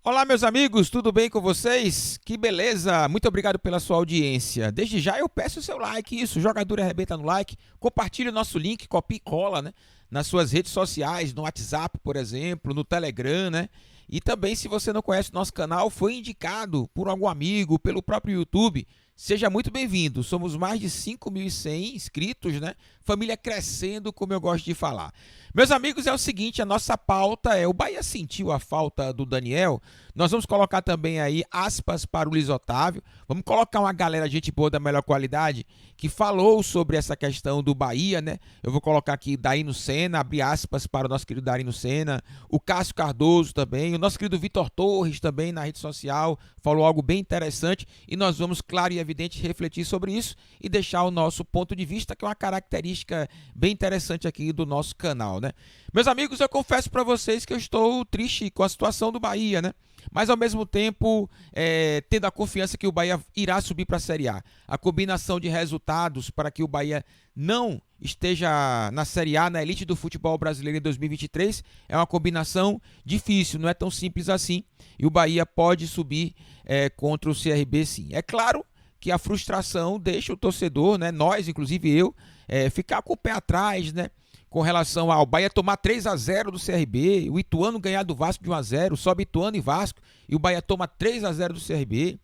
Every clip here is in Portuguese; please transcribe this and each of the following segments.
Olá, meus amigos, tudo bem com vocês? Que beleza! Muito obrigado pela sua audiência. Desde já eu peço o seu like, isso, jogador arrebenta no like, compartilhe o nosso link, copia e cola, né? Nas suas redes sociais, no WhatsApp, por exemplo, no Telegram, né? E também, se você não conhece o nosso canal, foi indicado por algum amigo, pelo próprio YouTube, seja muito bem-vindo. Somos mais de 5.100 inscritos, né? Família crescendo, como eu gosto de falar. Meus amigos, é o seguinte, a nossa pauta é: o Bahia sentiu a falta do Daniel. Nós vamos colocar também aí aspas para o Luiz Otávio. Vamos colocar uma galera, gente boa da melhor qualidade, que falou sobre essa questão do Bahia, né? Eu vou colocar aqui Daíno Senna, abrir aspas para o nosso querido Daíno Senna, o Cássio Cardoso também, o nosso querido Vitor Torres também na rede social, falou algo bem interessante e nós vamos, claro e evidente, refletir sobre isso e deixar o nosso ponto de vista, que é uma característica bem interessante aqui do nosso canal, né? Meus amigos, eu confesso para vocês que eu estou triste com a situação do Bahia, né? Mas ao mesmo tempo, tendo a confiança que o Bahia irá subir para a Série A. A combinação de resultados para que o Bahia não esteja na Série A, na elite do futebol brasileiro em 2023, é uma combinação difícil, não é tão simples assim. E o Bahia pode subir contra o CRB, sim. É claro que a frustração deixa o torcedor, né, nós, inclusive eu, ficar com o pé atrás, né? Com relação ao Bahia tomar 3-0 do CRB, o Ituano ganhar do Vasco de 1-0, sobe Ituano e Vasco, e o Bahia toma 3-0 do CRB.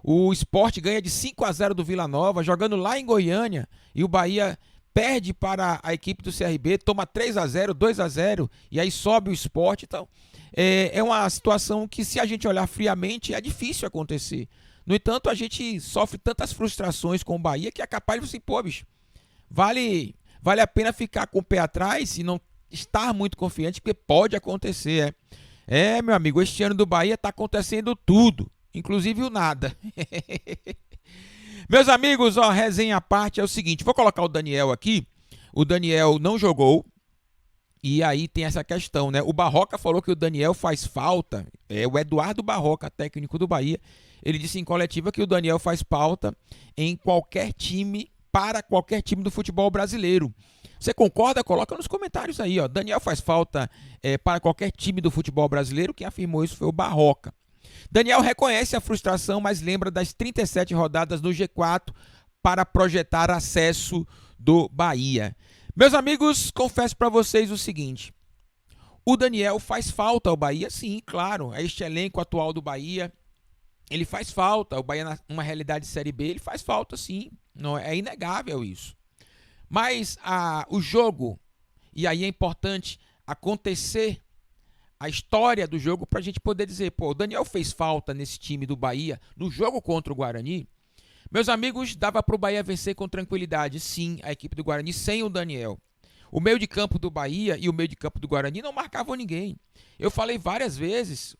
O Sport ganha de 5-0 do Vila Nova, jogando lá em Goiânia, e o Bahia perde para a equipe do CRB, toma 3-0, 2-0, e aí sobe o Sport. Então, é uma situação que, se a gente olhar friamente, é difícil acontecer. No entanto, a gente sofre tantas frustrações com o Bahia que é capaz de você, pô, bicho, vale a pena ficar com o pé atrás e não estar muito confiante, porque pode acontecer. Meu amigo, este ano do Bahia está acontecendo tudo, inclusive o nada. Meus amigos, ó, resenha à parte é o seguinte, vou colocar o Daniel aqui. O Daniel não jogou, e aí tem essa questão, né? O Barroca falou que o Daniel faz falta. O Eduardo Barroca, técnico do Bahia, ele disse em coletiva que o Daniel faz falta em qualquer time, para qualquer time do futebol brasileiro. Você concorda? Coloca nos comentários aí, ó. Daniel faz falta para qualquer time do futebol brasileiro. Quem afirmou isso foi o Barroca. Daniel reconhece a frustração, mas lembra das 37 rodadas no G4 para projetar acesso do Bahia. Meus amigos, confesso para vocês o seguinte: o Daniel faz falta ao Bahia, sim, claro. Este elenco atual do Bahia, ele faz falta. O Bahia, numa realidade de Série B, ele faz falta, sim. Não, é inegável isso. Mas o jogo, e aí é importante acontecer a história do jogo para a gente poder dizer, pô, o Daniel fez falta nesse time do Bahia, no jogo contra o Guarani. Meus amigos, dava para o Bahia vencer com tranquilidade, sim, a equipe do Guarani sem o Daniel. O meio de campo do Bahia e o meio de campo do Guarani não marcavam ninguém. Eu falei várias vezes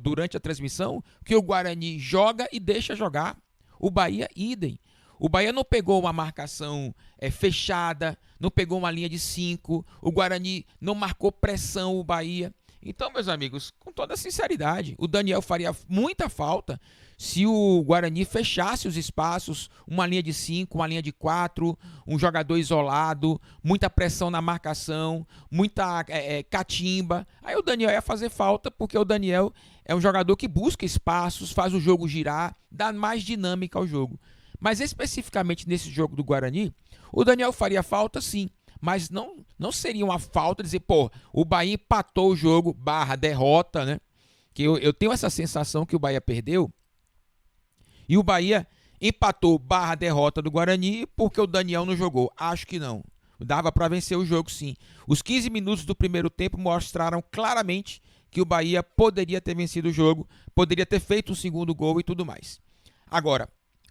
durante a transmissão que o Guarani joga e deixa jogar. O Bahia, idem. O Bahia não pegou uma marcação fechada, não pegou uma linha de 5. O Guarani não marcou pressão, o Bahia. Então, meus amigos, com toda sinceridade, o Daniel faria muita falta se o Guarani fechasse os espaços, uma linha de 5, uma linha de 4, um jogador isolado, muita pressão na marcação, muita catimba. Aí o Daniel ia fazer falta, porque o Daniel é um jogador que busca espaços, faz o jogo girar, dá mais dinâmica ao jogo. Mas especificamente nesse jogo do Guarani, o Daniel faria falta, sim. Mas não seria uma falta dizer, pô, o Bahia empatou o jogo, derrota, né? Que eu tenho essa sensação que o Bahia perdeu. E o Bahia empatou derrota do Guarani porque o Daniel não jogou. Acho que não. Dava para vencer o jogo, sim. Os 15 minutos do primeiro tempo mostraram claramente que o Bahia poderia ter vencido o jogo, poderia ter feito um segundo gol e tudo mais. Agora,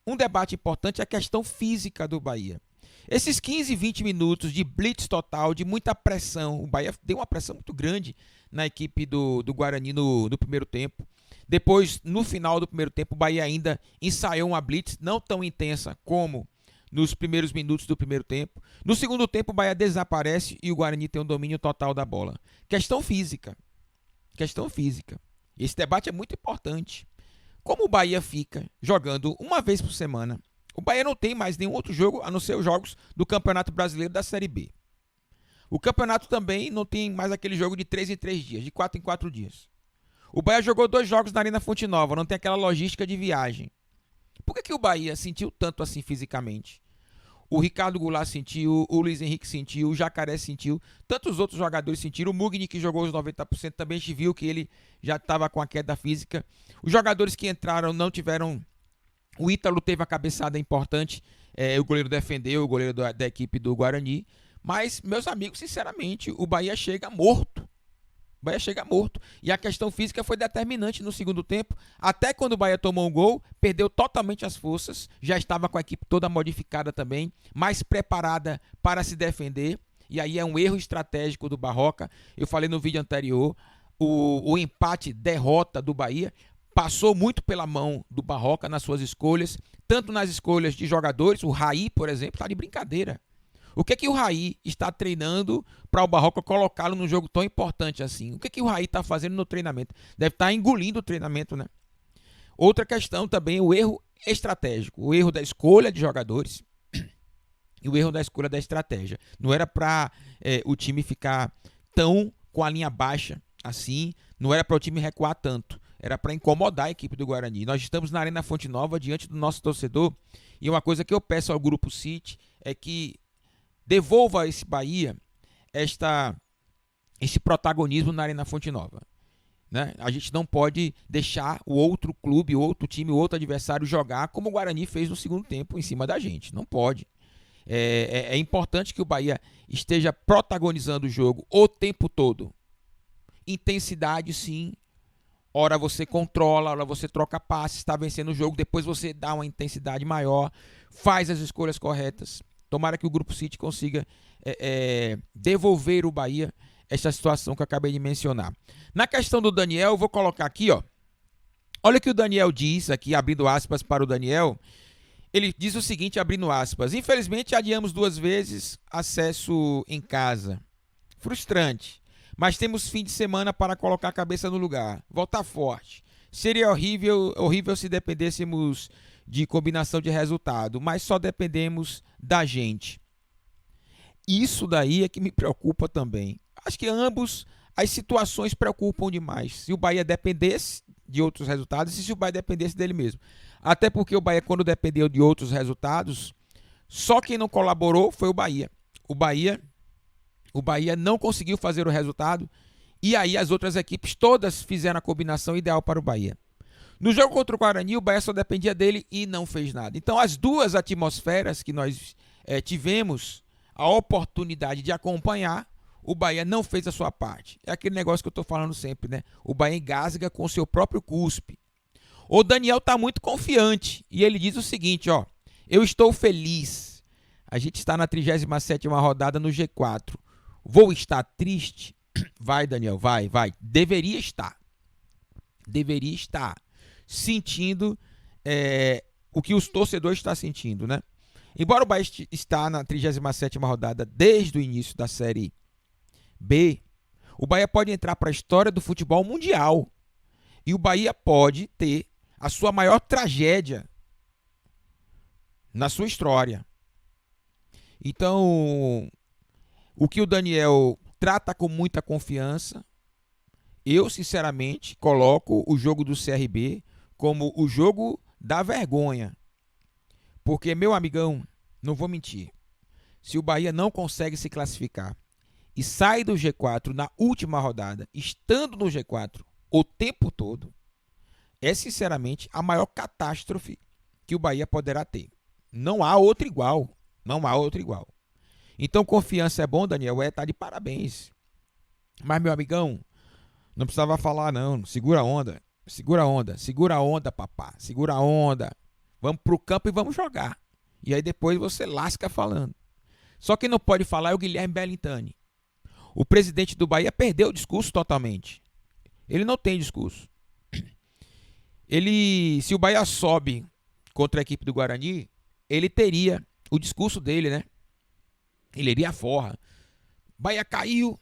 um debate importante é a questão física do Bahia. Esses 15, 20 minutos de blitz total, de muita pressão, o Bahia deu uma pressão muito grande na equipe do Guarani no primeiro tempo. Depois, no final do primeiro tempo, o Bahia ainda ensaiou uma blitz não tão intensa como nos primeiros minutos do primeiro tempo. No segundo tempo, o Bahia desaparece e o Guarani tem um domínio total da bola. Questão física. Esse debate é muito importante. Como o Bahia fica jogando uma vez por semana, o Bahia não tem mais nenhum outro jogo a não ser os jogos do Campeonato Brasileiro da Série B. O campeonato também não tem mais aquele jogo de 3 em 3 dias, de 4 em 4 dias. O Bahia jogou 2 jogos na Arena Fonte Nova, não tem aquela logística de viagem. Por que o Bahia sentiu tanto assim fisicamente? O Ricardo Goulart sentiu, o Luiz Henrique sentiu, o Jacaré sentiu, tantos outros jogadores sentiram. O Mugni, que jogou os 90%, também a gente viu que ele já estava com a queda física. Os jogadores que entraram não tiveram... O Ítalo teve a cabeçada importante, o goleiro defendeu, o goleiro da equipe do Guarani. Mas, meus amigos, sinceramente, o Bahia chega morto. O Bahia chega morto. E a questão física foi determinante no segundo tempo. Até quando o Bahia tomou um gol, perdeu totalmente as forças. Já estava com a equipe toda modificada também, mais preparada para se defender. E aí é um erro estratégico do Barroca. Eu falei no vídeo anterior, o empate derrota do Bahia passou muito pela mão do Barroca nas suas escolhas, tanto nas escolhas de jogadores. O Raí, por exemplo, está de brincadeira. O que o Raí está treinando para o Barroca colocá-lo num jogo tão importante assim? O que o Raí está fazendo no treinamento? Deve estar engolindo o treinamento, né? Outra questão também, o erro estratégico, o erro da escolha de jogadores e o erro da escolha da estratégia. Não era para o time ficar tão com a linha baixa assim, não era para o time recuar tanto, era para incomodar a equipe do Guarani. Nós estamos na Arena Fonte Nova diante do nosso torcedor e uma coisa que eu peço ao Grupo City é que devolva a esse Bahia esse protagonismo na Arena Fonte Nova. Né? A gente não pode deixar o outro clube, o outro time, o outro adversário jogar como o Guarani fez no segundo tempo em cima da gente. Não pode. É importante que o Bahia esteja protagonizando o jogo o tempo todo. Intensidade, sim. Ora você controla, ora você troca passes, está vencendo o jogo, depois você dá uma intensidade maior, faz as escolhas corretas. Tomara que o Grupo City consiga devolver o Bahia essa situação que eu acabei de mencionar. Na questão do Daniel, eu vou colocar aqui, ó. Olha o que o Daniel diz aqui, abrindo aspas para o Daniel. Ele diz o seguinte, abrindo aspas. Infelizmente, adiamos 2 vezes acesso em casa. Frustrante. Mas temos fim de semana para colocar a cabeça no lugar. Voltar forte. Seria horrível se dependêssemos de combinação de resultado, mas só dependemos da gente. Isso daí é que me preocupa também. Acho que ambos as situações preocupam demais. Se o Bahia dependesse de outros resultados e se o Bahia dependesse dele mesmo. Até porque o Bahia, quando dependeu de outros resultados, só quem não colaborou foi o Bahia. O Bahia não conseguiu fazer o resultado e aí as outras equipes todas fizeram a combinação ideal para o Bahia. No jogo contra o Guarani, o Bahia só dependia dele e não fez nada. Então, as duas atmosferas que nós tivemos a oportunidade de acompanhar, o Bahia não fez a sua parte. É aquele negócio que eu estou falando sempre, né? O Bahia engasga com o seu próprio cuspe. O Daniel está muito confiante e ele diz o seguinte, ó. Eu estou feliz. A gente está na 37ª rodada no G4. Vou estar triste? Vai, Daniel, vai. Deveria estar. Sentindo o que os torcedores estão sentindo, né? Embora o Bahia está na 37ª rodada desde o início da Série B, o Bahia pode entrar para a história do futebol mundial. E o Bahia pode ter a sua maior tragédia na sua história. Então, o que o Daniel trata com muita confiança, eu, sinceramente, coloco o jogo do CRB como o jogo da vergonha. Porque, meu amigão, não vou mentir, se o Bahia não consegue se classificar e sai do G4 na última rodada, estando no G4 o tempo todo, é, sinceramente, a maior catástrofe que o Bahia poderá ter. Não há outro igual. Então, confiança é bom, Daniel, tá de parabéns. Mas, meu amigão, não precisava falar, não. Segura a onda, papá. Segura a onda. Vamos pro campo e vamos jogar. E aí depois você lasca falando. Só quem não pode falar é o Guilherme Bellintani. O presidente do Bahia perdeu o discurso totalmente. Ele não tem discurso. Se o Bahia sobe contra a equipe do Guarani, ele teria o discurso dele, né? Ele iria à forra. Bahia caiu,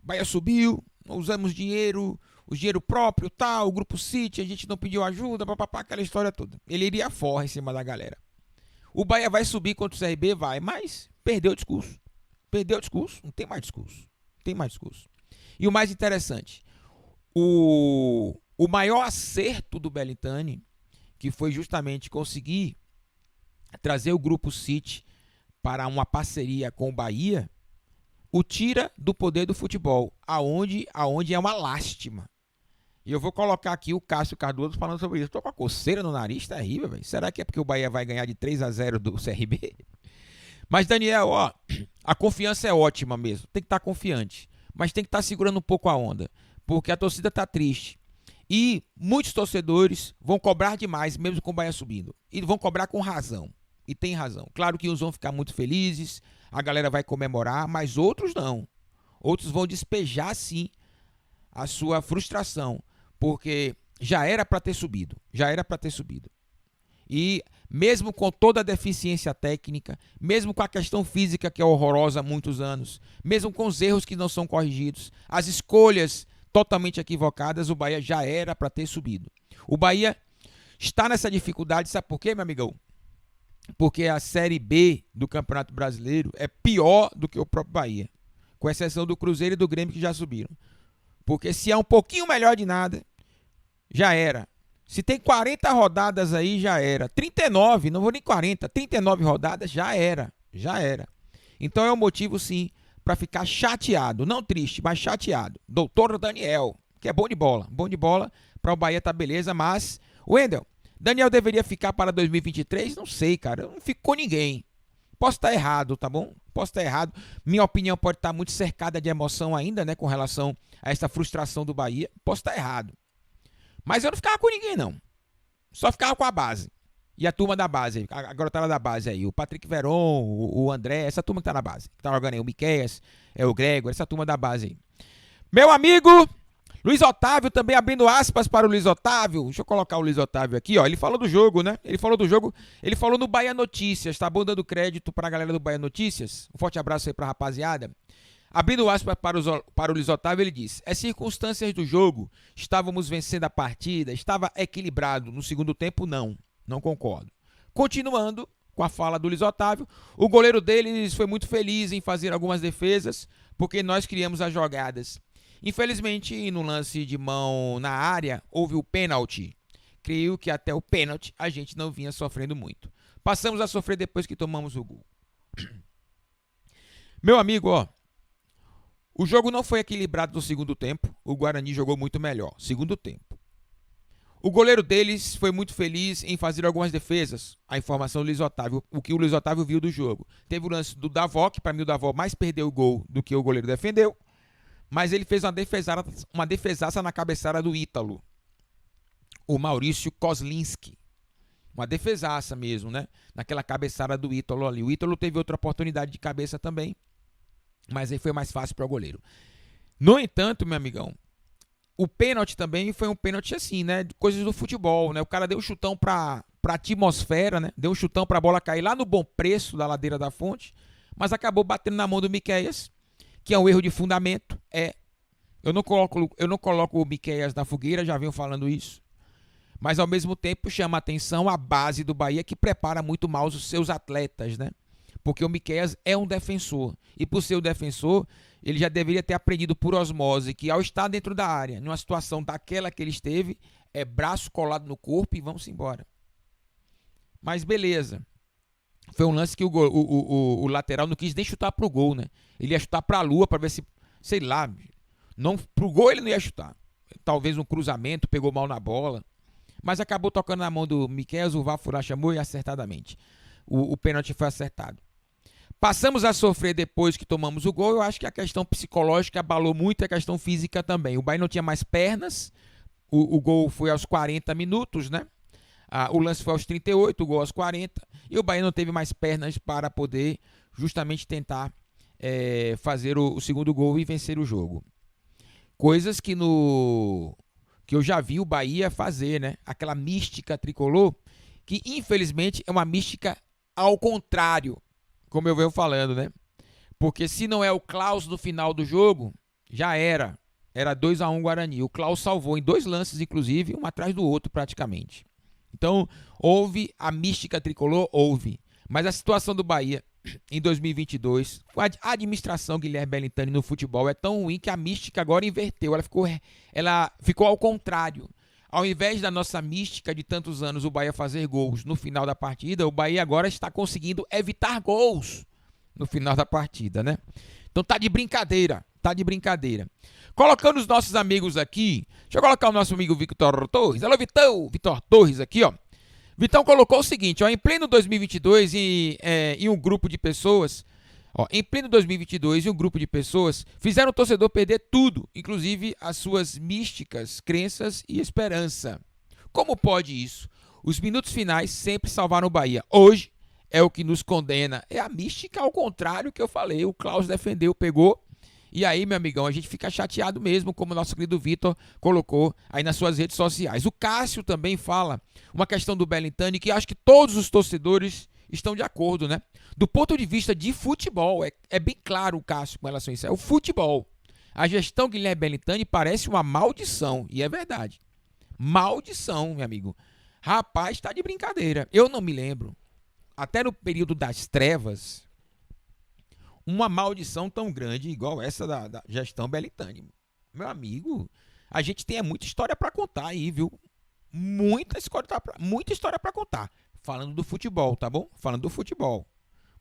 Bahia subiu, não usamos dinheiro, o dinheiro próprio, tal, o Grupo City, a gente não pediu ajuda, papapá, aquela história toda. Ele iria à forra em cima da galera. O Bahia vai subir contra o CRB? Vai, mas perdeu o discurso. Não tem mais discurso. E o mais interessante, o o maior acerto do Belintani, que foi justamente conseguir trazer o Grupo City para uma parceria com o Bahia, o tira do poder do futebol, aonde é uma lástima. E eu vou colocar aqui o Cássio Cardoso falando sobre isso. Tô com a coceira no nariz, terrível, velho. Será que é porque o Bahia vai ganhar de 3-0 do CRB? Mas, Daniel, ó, a confiança é ótima mesmo. Tem que estar confiante. Mas tem que estar segurando um pouco a onda. Porque a torcida tá triste. E muitos torcedores vão cobrar demais, mesmo com o Bahia subindo. E vão cobrar com razão. E tem razão. Claro que uns vão ficar muito felizes, a galera vai comemorar, mas outros não. Outros vão despejar, sim, a sua frustração. Porque já era para ter subido. Já era para ter subido. E mesmo com toda a deficiência técnica, mesmo com a questão física que é horrorosa há muitos anos, mesmo com os erros que não são corrigidos, as escolhas totalmente equivocadas, o Bahia já era para ter subido. O Bahia está nessa dificuldade, sabe por quê, meu amigão? Porque a Série B do Campeonato Brasileiro é pior do que o próprio Bahia, com exceção do Cruzeiro e do Grêmio que já subiram. Porque se é um pouquinho melhor de nada, já era. Se tem 40 rodadas aí, já era. 39, não vou nem 40, 39 rodadas, já era. Já era. Então é um motivo, sim, para ficar chateado. Não triste, mas chateado. Doutor Daniel, que é bom de bola. Bom de bola, para o Bahia tá beleza, mas... Wendel, Daniel deveria ficar para 2023? Não sei, cara. Não ficou ninguém. Posso estar errado, tá bom? Posso estar errado. Minha opinião pode estar muito cercada de emoção ainda, né? Com relação a essa frustração do Bahia. Posso estar errado. Mas eu não ficava com ninguém, não. Só ficava com a base. E a turma da base, a garotada da base aí. O Patrick Veron, o André, essa turma que tá na base. Que tá jogando aí, o Miqueias, o Gregor, essa turma da base aí. Meu amigo Luiz Otávio, também abrindo aspas para o Luiz Otávio. Deixa eu colocar o Luiz Otávio aqui, ó. Ele falou do jogo, né? Ele falou no Bahia Notícias, tá bom? Dando crédito para a galera do Bahia Notícias. Um forte abraço aí pra rapaziada. Abrindo aspas para o Luiz Otávio, ele diz: as circunstâncias do jogo, estávamos vencendo a partida, estava equilibrado. No segundo tempo, não concordo. Continuando com a fala do Luiz Otávio, o goleiro deles foi muito feliz em fazer algumas defesas, porque nós criamos as jogadas. Infelizmente, no lance de mão na área, houve o pênalti. Creio que até o pênalti a gente não vinha sofrendo muito. Passamos a sofrer depois que tomamos o gol. Meu amigo, ó. O jogo não foi equilibrado no segundo tempo. O Guarani jogou muito melhor. Segundo tempo. O goleiro deles foi muito feliz em fazer algumas defesas. A informação do Luiz Otávio. O que o Luiz Otávio viu do jogo. Teve o lance do Davó, que para mim o Davó mais perdeu o gol do que o goleiro defendeu. Mas ele fez uma defesaça na cabeçada do Ítalo. O Maurício Kozlinski. Uma defesaça mesmo, né? Naquela cabeçada do Ítalo ali. O Ítalo teve outra oportunidade de cabeça também. Mas aí foi mais fácil para o goleiro. No entanto, meu amigão, o pênalti também foi um pênalti assim, né? De coisas do futebol, né? O cara deu um chutão pra atmosfera, né? Deu um chutão pra bola cair lá no Bom Preço da ladeira da fonte, mas acabou batendo na mão do Miqueias, que é um erro de fundamento. Eu não coloco o Miqueias na fogueira, já venho falando isso. Mas ao mesmo tempo chama a atenção a base do Bahia, que prepara muito mal os seus atletas, né? Porque o Miqueias é um defensor. E por ser um defensor, ele já deveria ter aprendido por osmose que ao estar dentro da área, numa situação daquela que ele esteve, é braço colado no corpo e vamos embora. Mas beleza. Foi um lance que o lateral não quis nem chutar pro gol, né? Ele ia chutar pra lua pra ver se, sei lá, não, pro gol ele não ia chutar. Talvez um cruzamento, pegou mal na bola. Mas acabou tocando na mão do Miqueias, o Vafurá chamou e acertadamente. O pênalti foi acertado. Passamos a sofrer depois que tomamos o gol. Eu acho que a questão psicológica abalou muito a questão física também. O Bahia não tinha mais pernas. O gol foi aos 40 minutos, né? O lance foi aos 38, o gol aos 40. E o Bahia não teve mais pernas para poder justamente tentar fazer o segundo gol e vencer o jogo. Coisas que eu já vi o Bahia fazer, né? Aquela mística tricolor, que infelizmente é uma mística ao contrário, como eu venho falando, né? Porque se não é o Klaus no final do jogo, já era. Era 2-1 Guarani. O Klaus salvou em 2 lances, inclusive, um atrás do outro praticamente. Então, houve a mística tricolor? Houve. Mas a situação do Bahia em 2022, a administração Guilherme Belintani no futebol é tão ruim que a mística agora inverteu. Ela ficou ao contrário. Ao invés da nossa mística de tantos anos, o Bahia fazer gols no final da partida, o Bahia agora está conseguindo evitar gols no final da partida, né? Então tá de brincadeira, tá de brincadeira. Colocando os nossos amigos aqui, deixa eu colocar o nosso amigo Victor Torres. Alô, Vitão, Vitor Torres aqui, ó. Vitão colocou o seguinte, ó, em pleno 2022, em um grupo de pessoas, ó, em pleno 2022, um grupo de pessoas fizeram o torcedor perder tudo, inclusive as suas místicas, crenças e esperança. Como pode isso? Os minutos finais sempre salvaram o Bahia. Hoje é o que nos condena. É a mística ao contrário que eu falei. O Klaus defendeu, pegou. E aí, meu amigão, a gente fica chateado mesmo, como o nosso querido Vitor colocou aí nas suas redes sociais. O Cássio também fala uma questão do Belintani que acho que todos os torcedores estão de acordo, né? Do ponto de vista de futebol, é bem claro o Cássio com relação a isso. É o futebol. A gestão Guilherme Belintani parece uma maldição, e é verdade. Maldição, meu amigo. Rapaz, tá de brincadeira. Eu não me lembro, até no período das trevas, uma maldição tão grande igual essa da gestão Belintani. Meu amigo, a gente tem muita história para contar aí, viu? Muita história para contar. Falando do futebol, tá bom? Falando do futebol.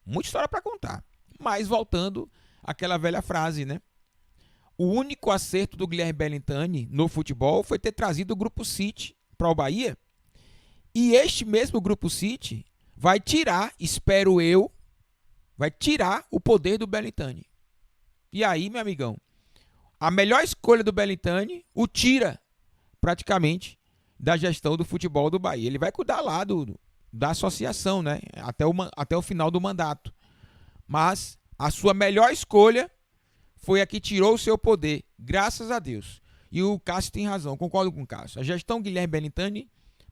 Muita história para contar. Mas voltando àquela velha frase, né? O único acerto do Guilherme Belintani no futebol foi ter trazido o Grupo City para o Bahia. E este mesmo Grupo City vai tirar, espero eu, vai tirar o poder do Belintani. E aí, meu amigão, a melhor escolha do Belintani o tira praticamente da gestão do futebol do Bahia. Ele vai cuidar lá da associação, né? Até o final do mandato. Mas a sua melhor escolha foi a que tirou o seu poder, graças a Deus. E o Cássio tem razão, concordo com o Cássio. A gestão Guilherme Belintani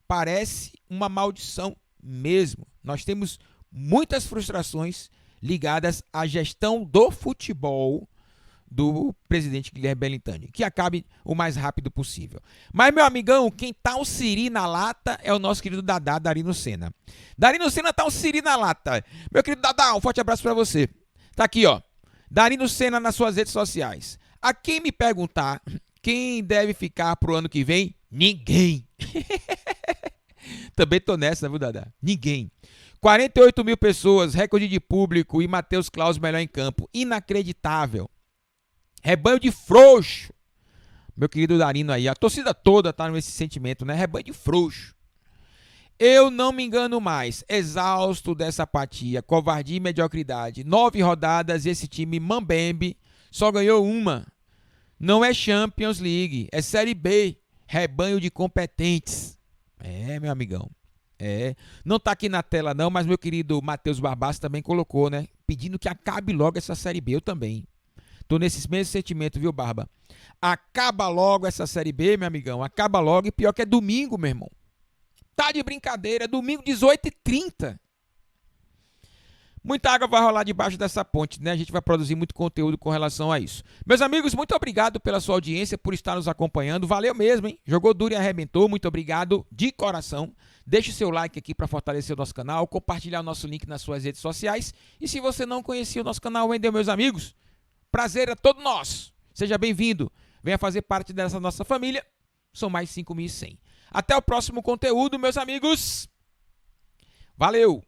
parece uma maldição mesmo. Nós temos muitas frustrações ligadas à gestão do futebol do presidente Guilherme Belintani, que acabe o mais rápido possível. Mas, meu amigão, quem tá o siri na lata é o nosso querido Dadá, Darino Senna. Darino Senna tá o siri na lata. Meu querido Dadá, um forte abraço pra você. Tá aqui, ó. Darino Senna nas suas redes sociais. A quem me perguntar quem deve ficar pro ano que vem, ninguém. Também tô nessa, viu, Dadá? Ninguém. 48 mil pessoas, recorde de público e Matheus Klaus melhor em campo. Inacreditável. Rebanho de frouxo. Meu querido Darino aí, a torcida toda tá nesse sentimento, né? Rebanho de frouxo. Eu não me engano mais. Exausto dessa apatia, covardia e mediocridade. 9 rodadas e esse time mambembe só ganhou uma. Não é Champions League, é Série B. Rebanho de competentes. É, meu amigão. É. Não tá aqui na tela não, mas meu querido Matheus Barbassa também colocou, né? Pedindo que acabe logo essa Série B. Eu também. Tô nesse mesmo sentimento, viu, Barba? Acaba logo essa Série B, meu amigão. Acaba logo. E pior que é domingo, meu irmão. Tá de brincadeira. Domingo, 18h30. Muita água vai rolar debaixo dessa ponte, né? A gente vai produzir muito conteúdo com relação a isso. Meus amigos, muito obrigado pela sua audiência, por estar nos acompanhando. Valeu mesmo, hein? Jogou duro e arrebentou. Muito obrigado de coração. Deixe o seu like aqui para fortalecer o nosso canal, compartilhar o nosso link nas suas redes sociais. E se você não conhecia o nosso canal ainda, meus amigos, prazer é todo nosso. Seja bem-vindo. Venha fazer parte dessa nossa família. São mais 5.100. Até o próximo conteúdo, meus amigos. Valeu!